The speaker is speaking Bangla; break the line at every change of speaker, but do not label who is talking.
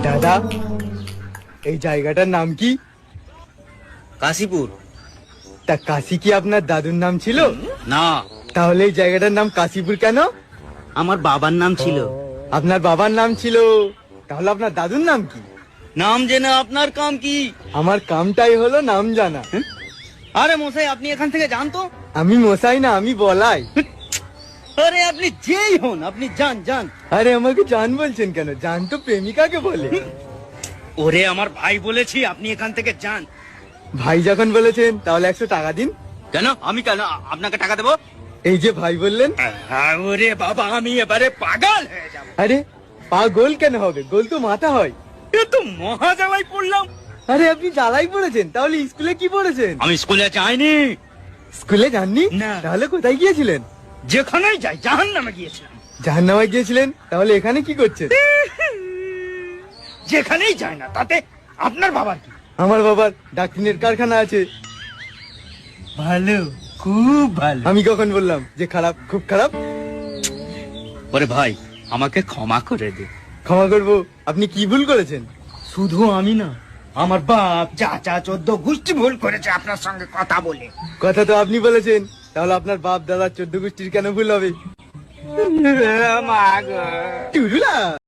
দাদা, এই জায়গাটার নাম কি?
কাশীপুর।
তা কাশি কি আপনার দাদুর নাম ছিল?
না,
তাহলে এই জায়গাটার নাম কাশীপুর কেন?
আমার বাবার নাম ছিল।
আপনার বাবার নাম ছিল, তাহলে আপনার দাদুর নাম কি?
নাম জেনে আপনার কাম কি?
আমার কামটাই হলো নাম জানা।
আরে মশাই, আপনি এখান থেকে যান তো।
আমি মশাই না, আমি বলাই।
আরে আপনি যেই হন, আপনি যান যান।
আরে আমাকে জান বলছেন কেন? জান তো প্রেমিকাকে বলে।
ওরে আমার ভাই বলেছি, আপনি এখান থেকে যান।
ভাই যখন বলেছেন তাহলে 100 টাকা দিন।
কেন? আমি কেন আপনাকে টাকা দেবো?
এই যে ভাই বললেন।
ওরে বাবা, আমি এবারে পাগল হয়ে যাব।
আরে পা গোল কেন হবে? গোল তো মাথা হয়।
এ তো মহা জ্বালাই পড়লাম।
আরে আপনি জ্বালাই পড়েছেন, তাহলে স্কুলে কি পড়েছেন?
আমি স্কুলে যাইনি।
স্কুলে যাননি?
না।
তাহলে কোথায় গিয়েছিলেন?
যেখানেই যাই জাহান্নামে গিয়েছিলাম।
জাহান্নামে গিয়েছিলেন? তাহলে এখানে কি করছেন?
যেখানেই যাই না, তাতে আপনার বাবার কি?
আমার বাবার ডাক্তারের কারখানা আছে।
ভালো, খুব ভালো।
আমি কখন বললাম যে খারাপ? খুব খারাপ।
ওরে ভাই, আমাকে ক্ষমা করে দে।
ক্ষমা করবো? আপনি কি ভুল করেছেন?
শুধু আমি না, আমার বাপ, চাচা, 14 গোষ্ঠী ভুল করেছে আপনার সঙ্গে কথা বলে।
কথা তো আপনি বলেছেন, তাহলে আপনার বাপ দাদা 14 গোষ্ঠীর কেন ভুল হবে?
মা গো।
টুরুলা।